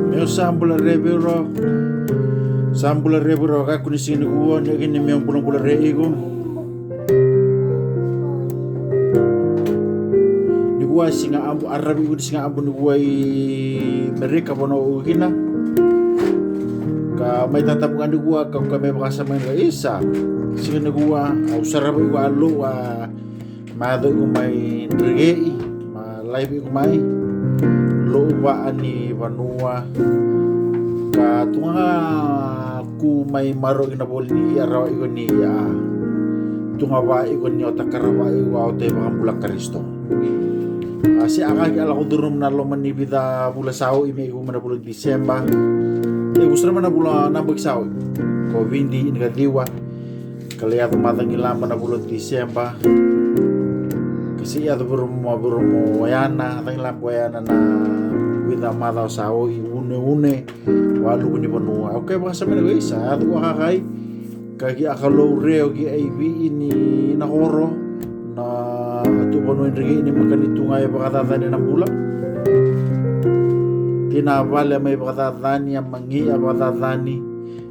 Meo sambula rebiro ka kunisini kuwa ni meo bulan reigo. Ni kuwa singa ambu arabi kuwa singa ambu ni kuwa mereka bono uhina. Ka may tatabungan ni kuwa ka may makasama nga isa. Singa ni kuwa usarabi kuwa alo mado ko may nregei live ko may loba ani vanua ka tunga ku may maro ginabol ni araw iko ni tunga ba iko ni otakarawa iko auto makambulak Kristo si akaki ala ko durum na loman ni bida bula sao ime iko mana bulan Disemba gusto naman na bulan nambag sao ko windi inigadiwa kaliya tumatang ilaman na bulan Disemba kasi ya berumo wayana tang la wayana na wida mada sao une walu ni panua okay baka sa guys atu akakai kagi akalo reo gi AV ini na horo na atu panu regi ini makanito ngay bakatatan ng bulan tinawala may bakatatan yang mangi bakatatan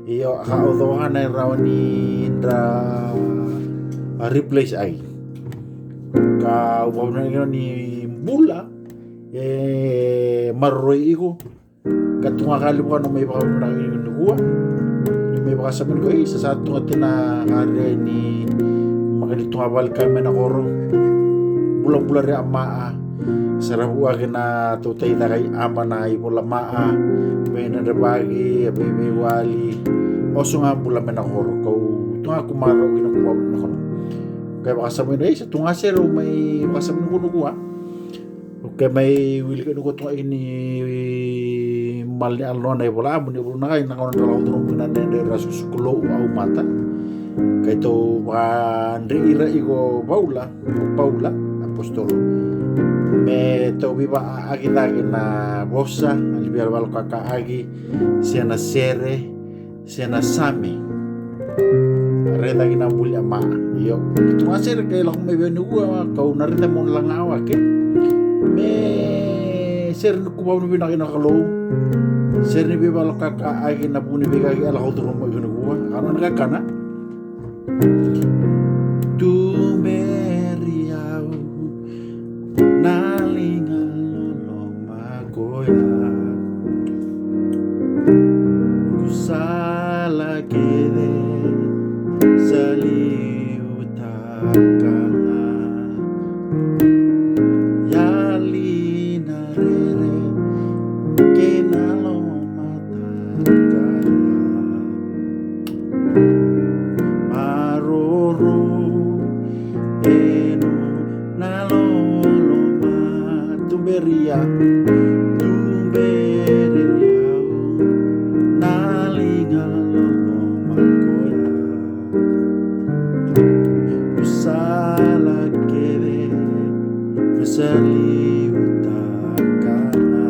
iyo kaudohan ay rawani indra replace ay ka wawna ni bula marroy iko katunga kalibukan na may baka nagkuha may baka sabihin ko sa sato nga tinakari ni makanito nga bal kami na koro bulang-bulang rin amaa sarabu agin na tutay na kay ama na ipula maa may nanabagi may wali oso nga bulang na koro kau ito nga kumaraw ginakuha na kono kaya baka sabihin sa tunga sero may baka sabihin ko nukuha kaya may wili ka nukuha tunga ini mal ni alno na ibola amo ni ibola na kayo nakaw na talaw turong pinanende rasus kulo au mata kaya ito baka nriira iko Paula apostolo me ito biba agi-agi na bosa alibiyar balo kakaagi siya na sere siya na sami reda ginambuli ama iyo ito nga sir kaya lang may binuwa kau narita mo lang awak me sir nukubaw na binakinakalo sir ni bibalo kakaagi na puni bigagi alakaw turong mo binuwa ano nakakana tu meriau nalingan lo magoya kusala kede saliutakana yali narere kenalo matakaya maroro eno naloloma tumberia nalingaloloma koya usala kere saliutakana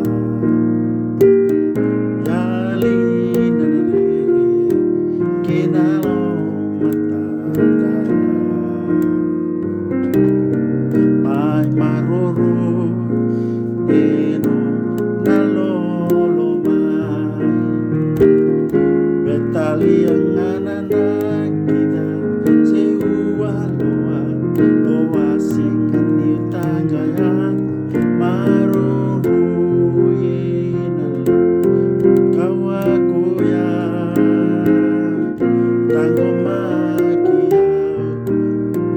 yali nanarere kenalo may maroro eno nalolomay betaliang ananak kita seualoa oasing aniutagaya maroro enal kawakuya tango magiau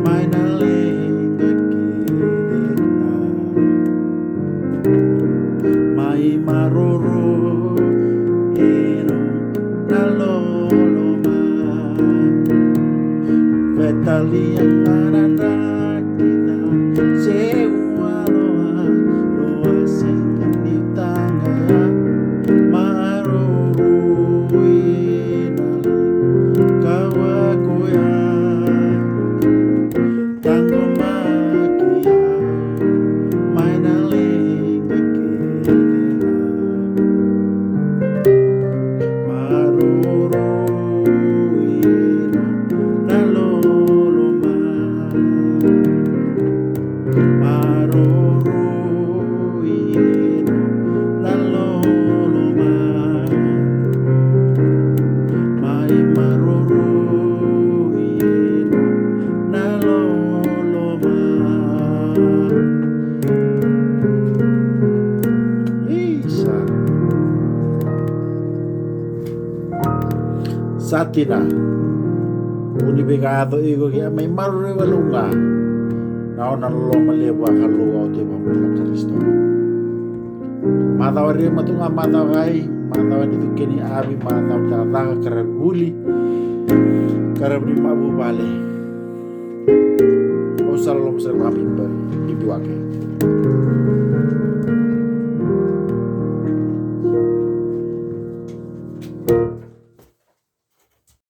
may nalingakirena may maroro eno nalolomay betaliang ananak kita seualoa loasing aniutagaya maroro enal kawakuya tango magiau may nalingakirena maroro eno nalolomay satina uni begado igo ya may marre walunga nao nalolo malewa haluwa te pamula Kristo madawari matunga madawai madawani tukeni abi madaw tataga karaguli karabri mabu bale o salom sa kami ibuake